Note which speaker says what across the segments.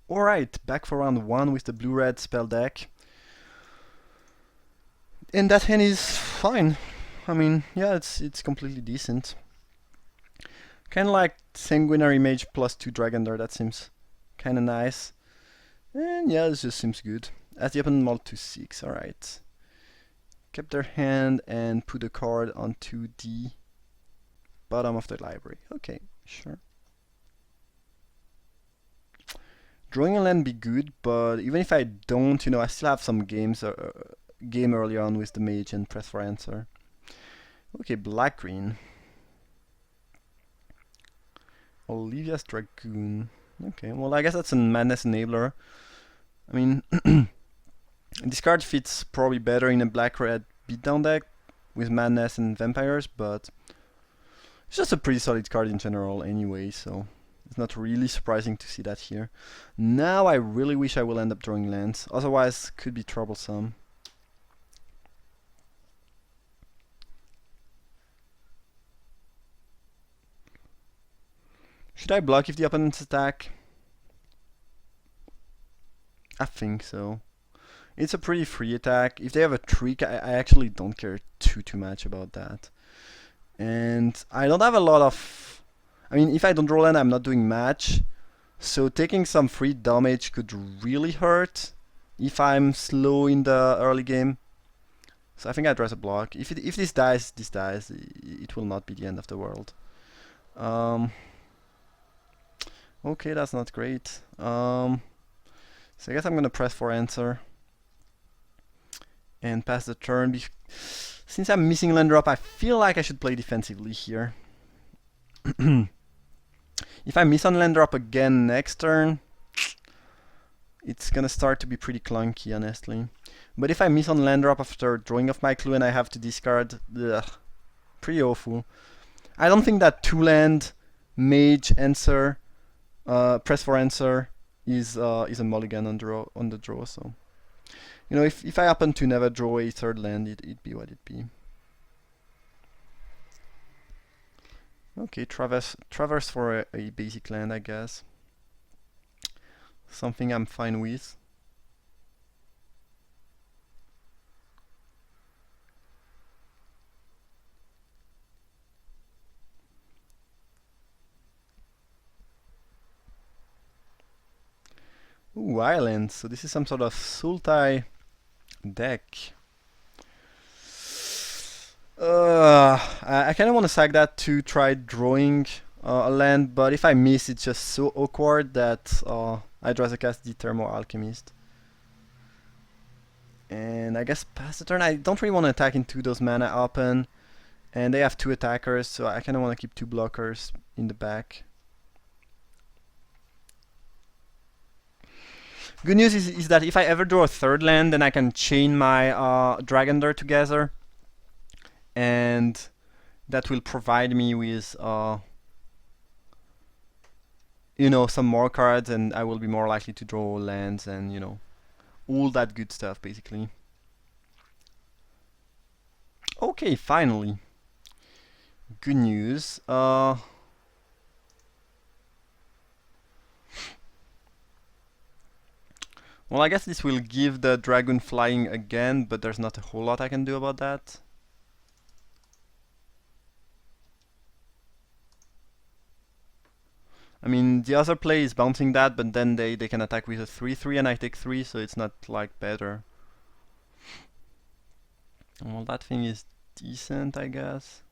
Speaker 1: Alright, back for round 1 with the blue-red spell deck. And that hand is fine. I mean, yeah, it's completely decent. Kinda like Sanguinary Mage plus 2 Dragon there, that seems kinda nice. And yeah, this just seems good. As the opponent mulled to 6, alright. Kept their hand and put a card onto the bottom of the library. Okay, sure. Drawing a land be good, but even if I don't, I still have some game early on with the mage and press for answer. Okay, black green. Olivia's Dragoon. Okay, well I guess that's a Madness Enabler. I mean, this card fits probably better in a black-red beatdown deck with Madness and Vampires, but it's just a pretty solid card in general anyway, so it's not really surprising to see that here. Now I really wish I will end up drawing lands, otherwise could be troublesome. Should I block if the opponent's attack? I think so. It's a pretty free attack. If they have a trick, I actually don't care too much about that. And I don't have a lot of... I mean, if I don't draw land, I'm not doing match. So taking some free damage could really hurt if I'm slow in the early game. So I think I address a block. If this dies, this dies. It will not be the end of the world. Okay, that's not great. So I guess I'm gonna press for answer and pass the turn. Since I'm missing land drop, I feel like I should play defensively here. If I miss on land drop again next turn, it's gonna start to be pretty clunky, honestly. But if I miss on land drop after drawing off my clue and I have to discard, ugh, pretty awful. I don't think that 2-land mage answer, press for answer, is a mulligan on the draw. So, if I happen to never draw a 3rd land, it'd be what it'd be. Okay, traverse for a basic land, I guess. Something I'm fine with. Ooh, islands. So this is some sort of Sultai deck. I kind of want to sack that to try drawing a land, but if I miss, it's just so awkward that I'd rather cast the Thermo Alchemist. And I guess pass the turn. I don't really want to attack into those mana open, and they have 2 attackers, so I kind of want to keep 2 blockers in the back. Good news is that if I ever draw a 3rd land, then I can chain my Dragonder together, and that will provide me with some more cards, and I will be more likely to draw lands and all that good stuff basically. Okay, finally. Good news. Well, I guess this will give the dragon flying again, but there's not a whole lot I can do about that. I mean, the other play is bouncing that, but then they can attack with a 3/3 and I take 3, so it's not like better. Well, that thing is decent, I guess.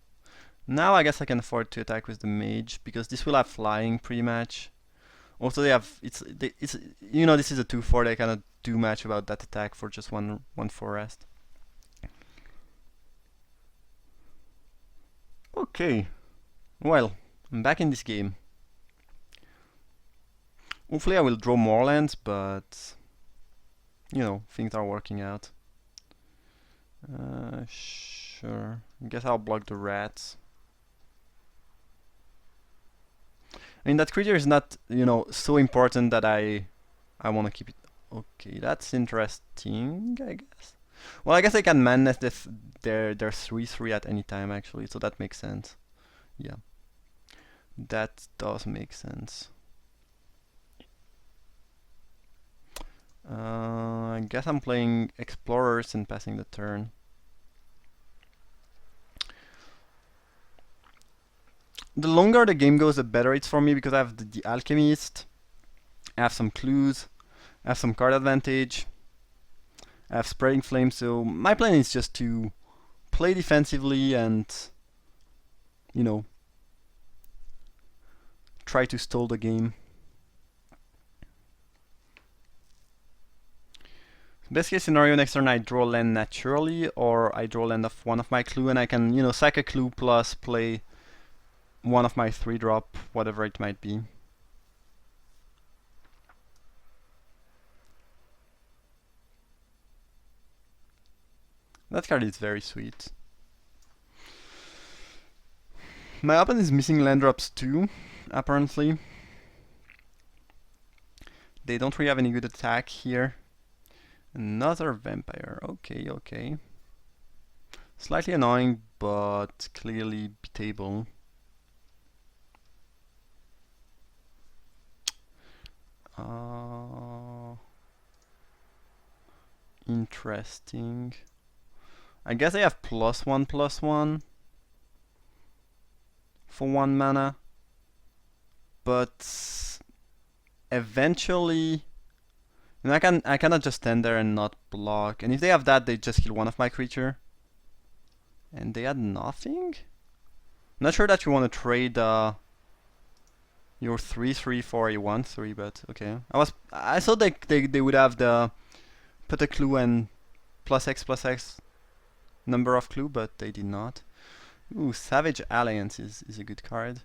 Speaker 1: Now I guess I can afford to attack with the mage, because this will have flying pretty much. Also, they have this is a 2/4. They cannot do much about that attack for just one forest. Okay, well, I'm back in this game. Hopefully, I will draw more lands, but things are working out. Sure. I guess I'll block the rats. I mean, that creature is not, so important that I want to keep it. Okay, that's interesting, I guess. Well, I guess I can madness their 3/3 at any time, actually, so that makes sense. Yeah. That does make sense. guess I'm playing Explorers and passing the turn. The longer the game goes, the better it's for me, because I have the Alchemist, I have some clues, I have some card advantage, I have Spreading Flame, so my plan is just to play defensively and, you know, try to stall the game. Best case scenario, next turn I draw land naturally, or I draw land of one of my clue, and I can, you know, sack a clue plus play one of my 3-drop, whatever it might be. That card is very sweet. My opponent is missing land drops too, apparently. They don't really have any good attack here. Another vampire, okay, okay. Slightly annoying, but clearly beatable. Interesting. I guess I have +1/+1 for 1 mana, but eventually, you know, I cannot just stand there and not block. And if they have that, they just kill one of my creature. And they had nothing. I'm not sure that you want to trade your 3/3 for a 1/3, but okay. I thought they would have the put a clue and +X/+X number of clue, but they did not. Ooh, Savage Alliance is a good card.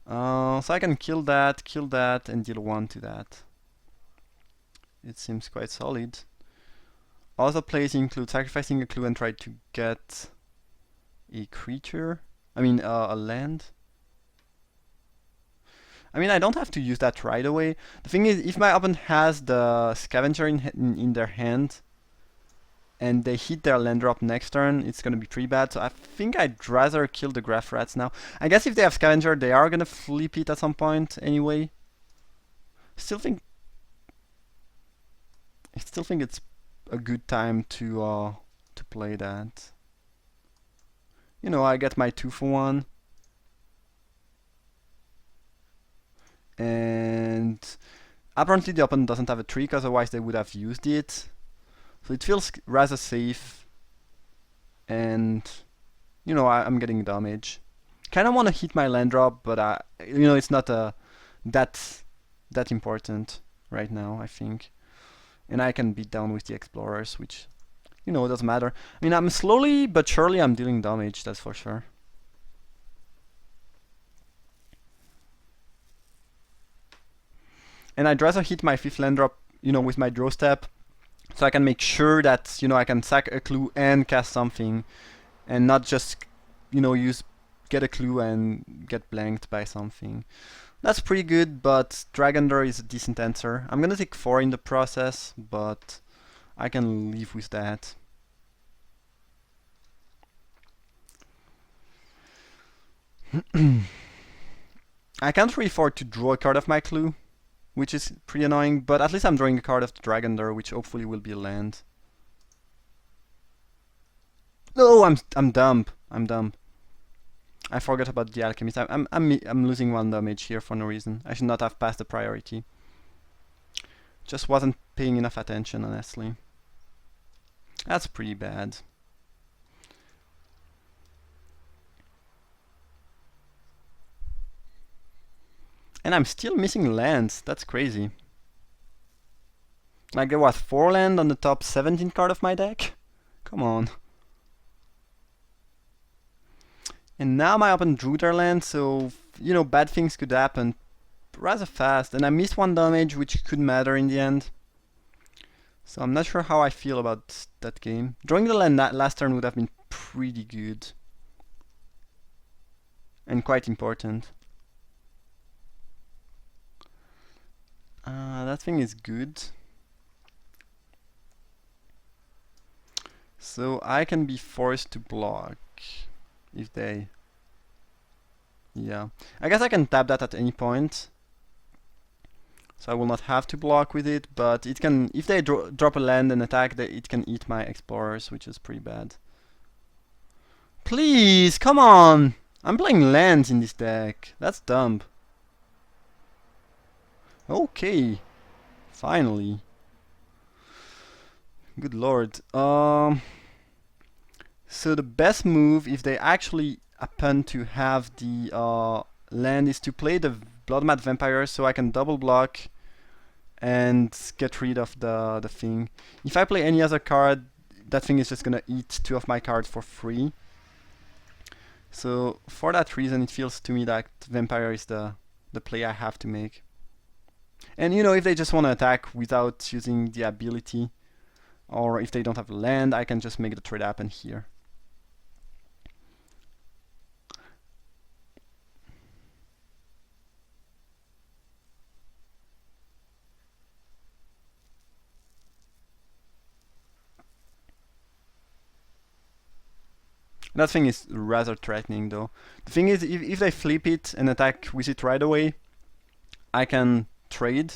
Speaker 1: So I can kill that, and deal 1 to that. It seems quite solid. Other plays include sacrificing a clue and try to get a creature. I mean, a land. I mean, I don't have to use that right away. The thing is, if my opponent has the Scavenger in their hand, and they hit their land drop next turn, it's gonna be pretty bad. So I think I'd rather kill the Graph Rats now. I guess if they have Scavenger, they are gonna flip it at some point anyway. I still think it's a good time to play that. You know, I get my 2 for 1. And apparently the opponent doesn't have a trick, otherwise they would have used it. So it feels rather safe. And, you know, I'm getting damage. Kind of want to hit my land drop, but you know, it's not that important right now, I think. And I can beat down with the Explorers, which, you know, doesn't matter. I mean, I'm slowly but surely I'm dealing damage, that's for sure. And I'd rather hit my 5th land drop, you know, with my draw step, so I can make sure that, you know, I can sack a clue and cast something, and not just, you know, get a clue and get blanked by something. That's pretty good, but Dragonder is a decent answer. I'm gonna take 4 in the process, but I can live with that. I can't really afford to draw a card of my clue, which is pretty annoying, but at least I'm drawing a card of the Dragonder, which hopefully will be a land. No, I'm dumb. I'm dumb. I forgot about the Alchemist. I'm losing 1 damage here for no reason. I should not have passed the priority. Just wasn't paying enough attention, honestly. That's pretty bad. And I'm still missing lands. That's crazy. Like there was 4 land on the top 17 card of my deck? Come on. And now my opponent drew their land, so, you know, bad things could happen rather fast. And I missed 1 damage, which could matter in the end. So I'm not sure how I feel about that game. Drawing the land last turn would have been pretty good. And quite important. That thing is good. So I can be forced to block if they... Yeah. I guess I can tap that at any point. So I will not have to block with it, but it can, if they drop a land and attack, it can eat my explorers, which is pretty bad. Please, come on! I'm playing lands in this deck. That's dumb. Okay, finally. Good lord. So the best move, if they actually happen to have the land, is to play the Bloodmad Vampire, so I can double block and get rid of the thing. If I play any other card, that thing is just gonna eat 2 of my cards for free. So for that reason, it feels to me that Vampire is the play I have to make. And you know, if they just want to attack without using the ability, or if they don't have land, I can just make the trade happen here. That thing is rather threatening though. The thing is, if they flip it and attack with it right away, I can trade.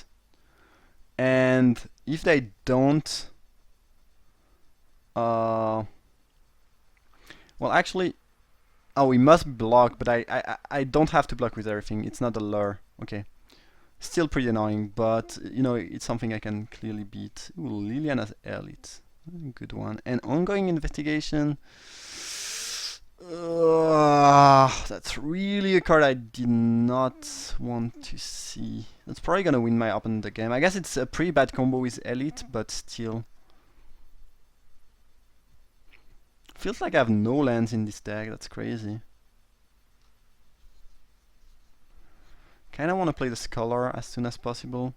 Speaker 1: And if they don't... well, actually... Oh, we must block, but I don't have to block with everything. It's not a lure. Okay. Still pretty annoying, but, you know, it's something I can clearly beat. Ooh, Liliana's Elite. Good one. And ongoing investigation... that's really a card I did not want to see. That's probably gonna win my opponent the game. I guess it's a pretty bad combo with Elite, but still. Feels like I have no lands in this deck, that's crazy. Kinda wanna play the Scholar as soon as possible.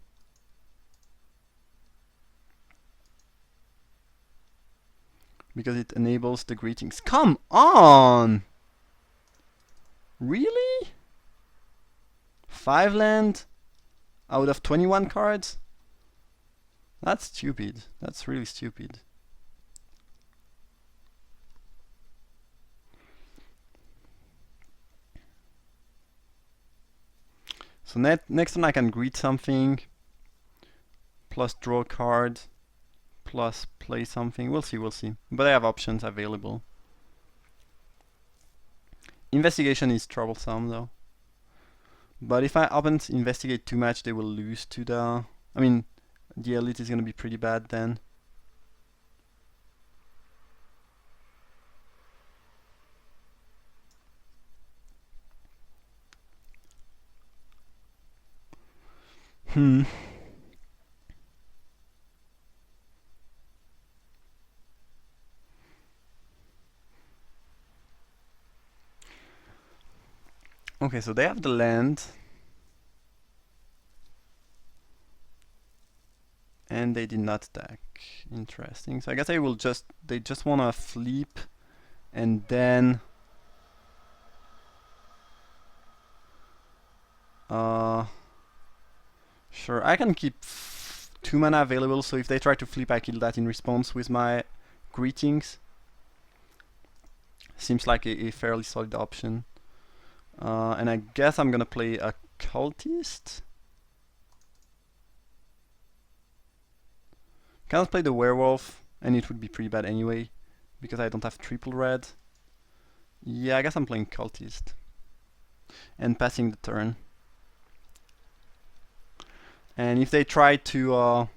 Speaker 1: Because it enables the greetings. Come on! Really? 5 land out of 21 cards? That's stupid. That's really stupid. So next turn I can greet something, plus draw a card, plus play something. We'll see, we'll see. But I have options available. Investigation is troublesome though. But if my opponents investigate too much, they will lose to the... I mean, the Elite is gonna be pretty bad then. Okay, so they have the land. And they did not attack. Interesting. So I guess they just wanna flip and then sure, I can keep 2 mana available, so if they try to flip, I kill that in response with my greetings. Seems like a fairly solid option. And I guess I'm gonna play a cultist. Cannot play the werewolf, and it would be pretty bad anyway, because I don't have triple red. Yeah, I guess I'm playing cultist. And passing the turn. And if they try to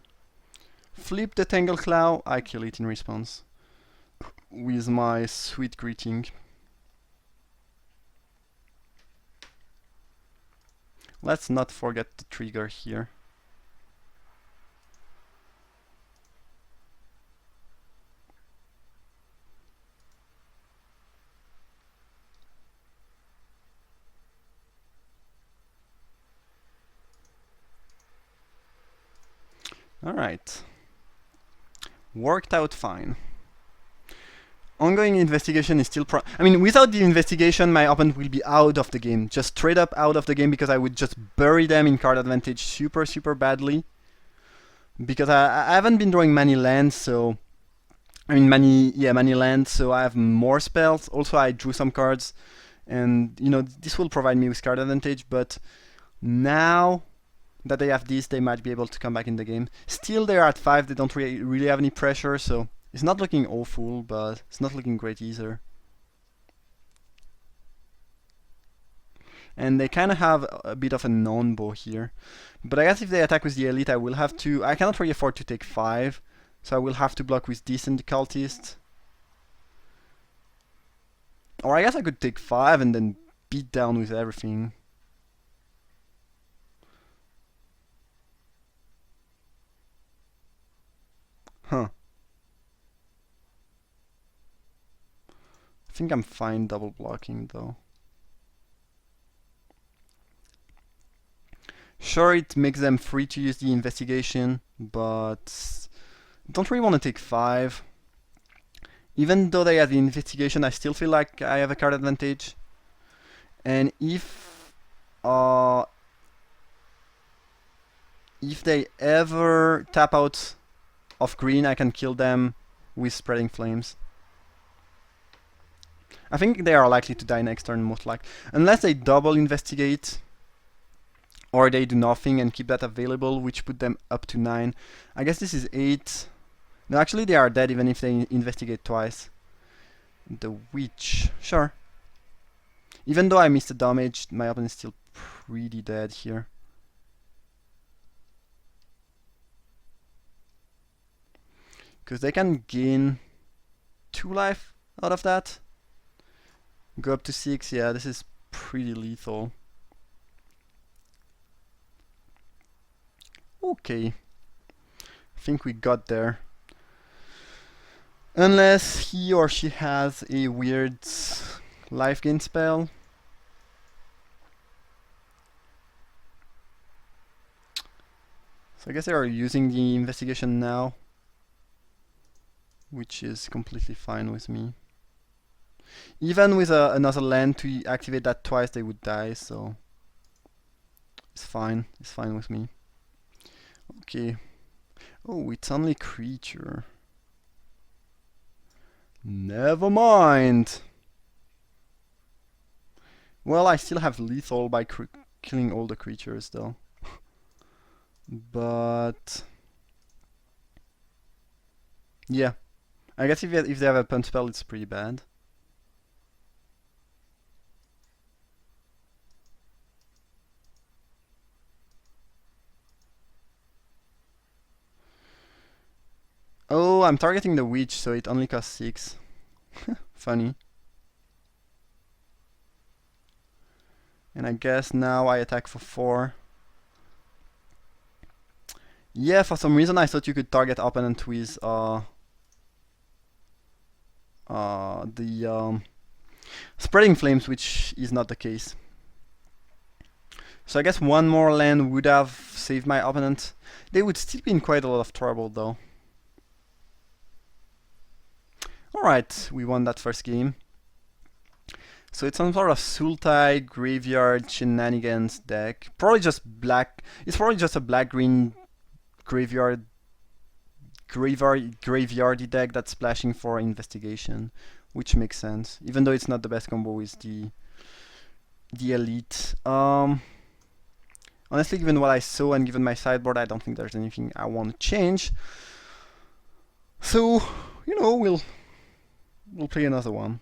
Speaker 1: flip the Tangle Claw, I kill it in response with my sweet greeting. Let's not forget the trigger here. Alright. Worked out fine. Ongoing investigation is still I mean, without the investigation, my opponent will be out of the game. Just straight up out of the game, because I would just bury them in card advantage super, super badly. Because I haven't been drawing many lands, so... I mean, many lands, so I have more spells. Also, I drew some cards. And, you know, this will provide me with card advantage, but... Now... that they have this, they might be able to come back in the game. Still, they're at 5, they don't really have any pressure, so it's not looking awful, but it's not looking great either. And they kind of have a bit of a non-bow here. But I guess if they attack with the elite, I will have to... I cannot really afford to take 5, so I will have to block with this and the cultist. Or I guess I could take 5 and then beat down with everything. Huh. I think I'm fine double blocking though. Sure, it makes them free to use the investigation, but don't really want to take 5. Even though they have the investigation, I still feel like I have a card advantage. And if they ever tap out of green, I can kill them with Spreading Flames. I think they are likely to die next turn, most likely. Unless they double investigate, or they do nothing and keep that available, which put them up to 9. I guess this is 8. No, actually they are dead even if they investigate twice. The Witch, sure. Even though I missed the damage, my opponent is still pretty dead here. Because they can gain 2 life out of that. Go up to 6, yeah, this is pretty lethal. Okay. I think we got there. Unless he or she has a weird life gain spell. So I guess they are using the investigation now, which is completely fine with me. Even with another land to activate that twice, they would die, so it's fine with me. Okay. Oh, it's only creature. Never mind. Well, I still have lethal by killing all the creatures, though. But yeah, I guess if they have a punch spell, it's pretty bad. Oh, I'm targeting the witch, so it only costs 6. Funny. And I guess now I attack for 4. Yeah, for some reason I thought you could target opponent with the Spreading Flames, which is not the case. So I guess one more land would have saved my opponent. They would still be in quite a lot of trouble though. Alright, we won that first game. So it's some sort of Sultai graveyard shenanigans deck. Probably just black. It's probably just a black-green graveyardy deck that's splashing for investigation, which makes sense. Even though it's not the best combo with the elite. Honestly, given what I saw and given my sideboard, I don't think there's anything I want to change. So, you know, we'll play another one.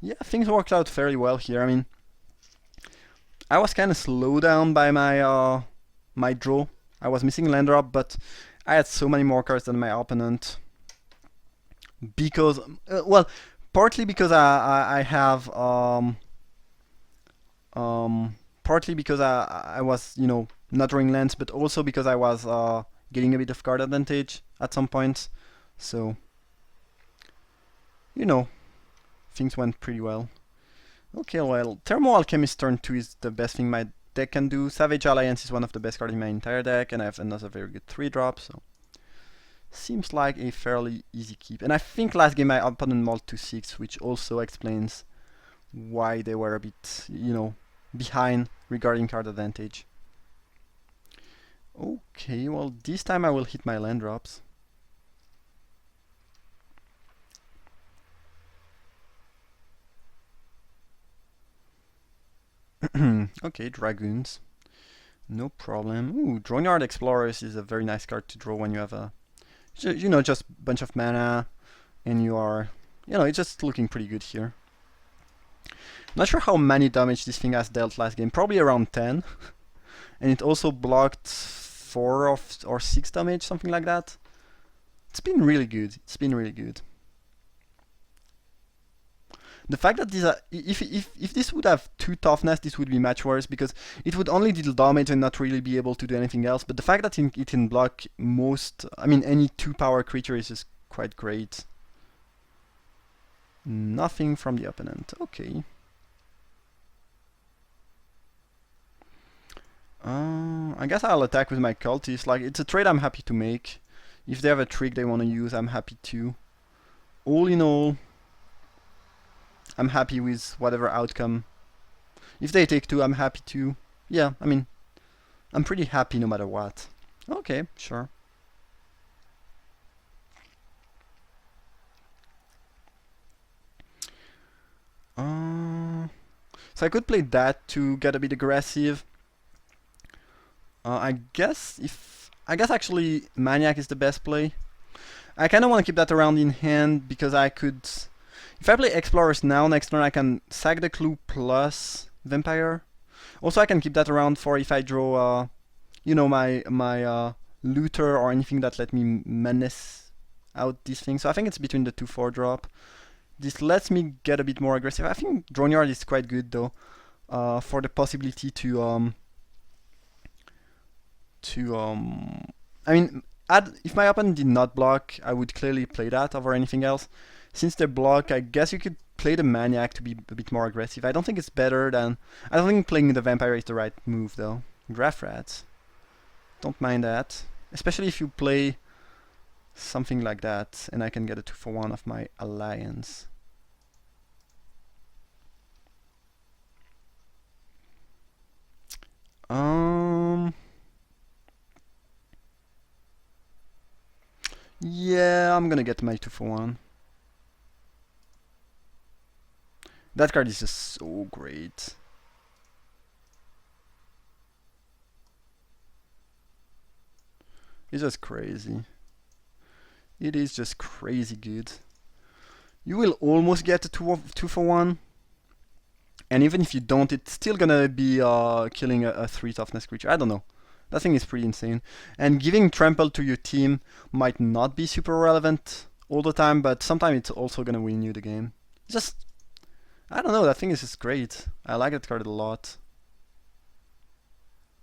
Speaker 1: Yeah, things worked out fairly well here. I mean, I was kind of slowed down by my my draw. I was missing land drop, but I had so many more cards than my opponent. Because, well, partly because I have partly because I was, you know, not drawing lands, but also because I was getting a bit of card advantage at some points. So, you know, things went pretty well. Okay, well, Thermal Alchemist turn 2 is the best thing my deck can do. Savage Alliance is one of the best cards in my entire deck, and I have another very good 3-drop, so seems like a fairly easy keep. And I think last game my opponent mulled to 6, which also explains why they were a bit, you know, behind regarding card advantage. Okay, well, this time I will hit my land drops. Okay, Dragoons. No problem. Ooh, Droneyard Explorers is a very nice card to draw when you have a, you know, just a bunch of mana and you are, you know, it's just looking pretty good here. Not sure how many damage this thing has dealt last game, probably around 10. And it also blocked 4 or 6 damage, something like that. It's been really good. It's been really good. The fact that these are, if this would have 2 toughness, this would be much worse because it would only deal damage and not really be able to do anything else. But the fact that it can block most, I mean, any 2 power creature is just quite great. Nothing from the opponent. Okay. I guess I'll attack with my cultist. Like, it's a trade I'm happy to make. If they have a trick they want to use, I'm happy to. All in all, I'm happy with whatever outcome. If they take 2, I'm happy too. Yeah, I mean, I'm pretty happy no matter what. Okay, sure. So I could play that to get a bit aggressive. I guess actually Maniac is the best play. I kind of want to keep that around in hand because I could, if I play Explorers now, next turn I can sack the clue plus Vampire. Also I can keep that around for if I draw, you know, my Looter or anything that let me menace out these things. So I think it's between the 2/4 drop. This lets me get a bit more aggressive. I think Droneyard is quite good though, for the possibility to I mean, if my opponent did not block, I would clearly play that over anything else. Since they block, I guess you could play the Maniac to be a bit more aggressive. I don't think it's better than, I don't think playing the Vampire is the right move though. Graph Rats, don't mind that, especially if you play something like that and I can get a 2/1 of my Alliance. Yeah, I'm gonna get my 2/1. That card is just so great. It's just crazy. It is just crazy good. You will almost get a 2/1. And even if you don't, it's still gonna be killing a 3 toughness creature. I don't know. That thing is pretty insane. And giving trample to your team might not be super relevant all the time, but sometimes it's also gonna win you the game. Just, I don't know, that thing is just great. I like that card a lot.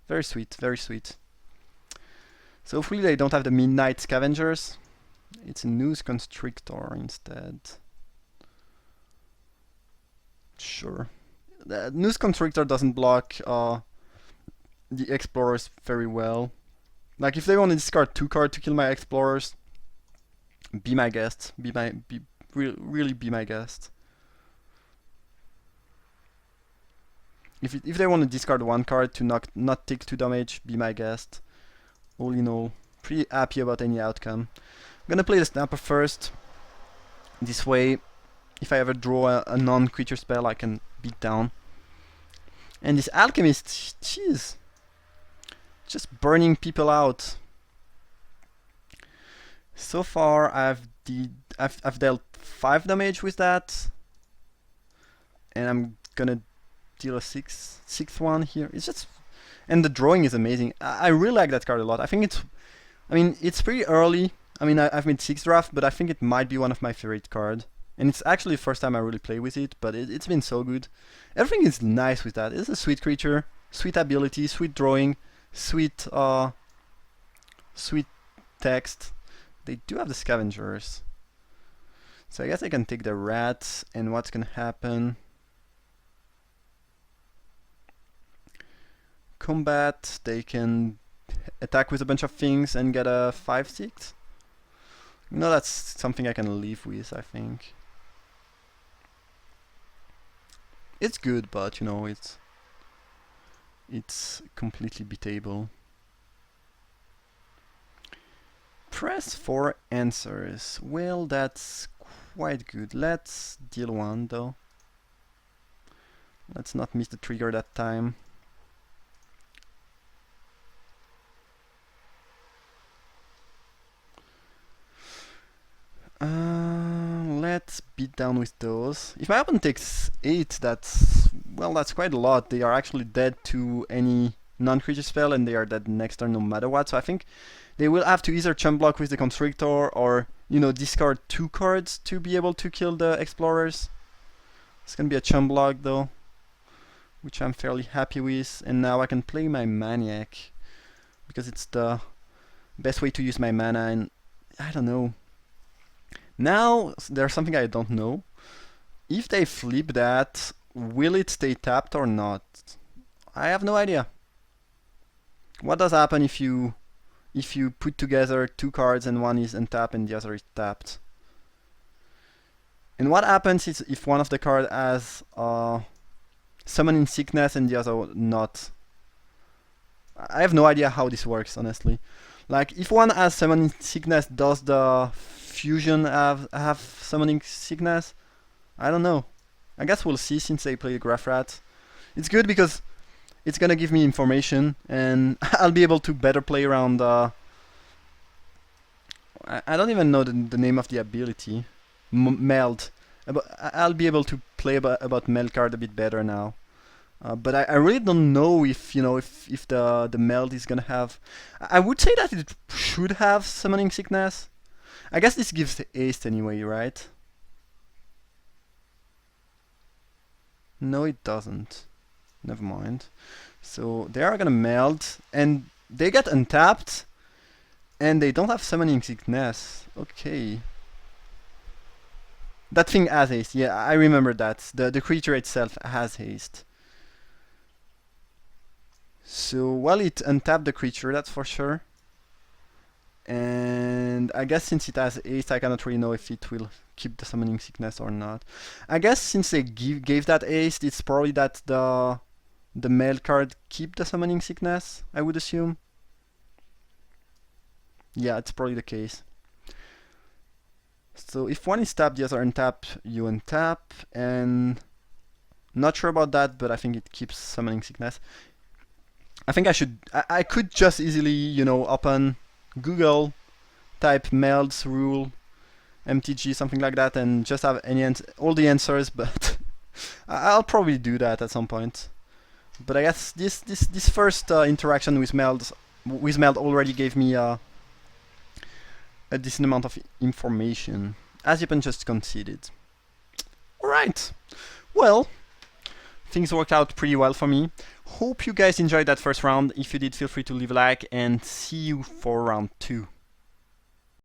Speaker 1: Very sweet, very sweet. So hopefully they don't have the Midnight Scavengers. It's a Noose Constrictor instead. Sure. The Noose Constrictor doesn't block the Explorers very well. Like if they want to discard 2 cards to kill my Explorers, be my guest. Really be my guest. If they want to discard 1 card to not take 2 damage, be my guest. All in all, pretty happy about any outcome. I'm gonna play the Snapper first. This way, if I ever draw a non-creature spell, I can beat down. And this Alchemist, jeez, just burning people out. So far, I've dealt 5 damage with that, and I'm gonna deal a sixth one here. It's just, and the drawing is amazing. I really like that card a lot. I think it's pretty early. I mean, I've made 6 drafts, but I think it might be one of my favorite cards. And it's actually the first time I really play with it, but it's been so good. Everything is nice with that. It's a sweet creature, sweet ability, sweet drawing, sweet text. They do have the Scavengers. So I guess I can take the Rats, and what's gonna happen? Combat, they can attack with a bunch of things and get a 5/6. You know, that's something I can live with, I think. It's good, but you know, it's completely beatable. Press for answers. Well, that's quite good. Let's deal 1 though. Let's not miss the trigger that time. down with those. If my opponent takes 8, that's quite a lot. They are actually dead to any non-creature spell, and they are dead next turn no matter what. So I think they will have to either chump block with the Constrictor or, you know, discard 2 cards to be able to kill the Explorers. It's gonna be a chump block though, which I'm fairly happy with. And now I can play my Maniac, because it's the best way to use my mana, and I don't know. Now, there's something I don't know. If they flip that, will it stay tapped or not? I have no idea. What does happen if you put together 2 cards and one is untapped and the other is tapped? And what happens is if one of the cards has Summoning Sickness and the other not? I have no idea how this works, honestly. Like, if one has Summoning Sickness, does the fusion have Summoning Sickness? I don't know. I guess we'll see since they play Graph Rat. It's good because it's gonna give me information, and I'll be able to better play around. I don't even know the name of the ability. Meld. I'll be able to play about Meld card a bit better now. But I really don't know if, you know, if the Meld is gonna have. I would say that it should have Summoning Sickness. I guess this gives the haste anyway, right? No, it doesn't. Never mind. So they are gonna Meld, and they get untapped, and they don't have Summoning Sickness. Okay. That thing has haste. Yeah, I remember that. The creature itself has haste. So, well, it untapped the creature, that's for sure. And I guess since it has haste, I cannot really know if it will keep the Summoning Sickness or not. I guess since they gave that haste, it's probably that the Meld card keep the Summoning Sickness, I would assume. Yeah, it's probably the case. So if one is tapped, the other untapped, you untap, and not sure about that, but I think it keeps Summoning Sickness. I think I could just easily, you know, open Google, type Melds rule, MTG, something like that, and just have all the answers, but I'll probably do that at some point. But I guess this first interaction with Meld already gave me a decent amount of information, as Yepon just conceded. Alright, well, things worked out pretty well for me. Hope you guys enjoyed that first round. If you did, feel free to leave a like, and see you for round 2.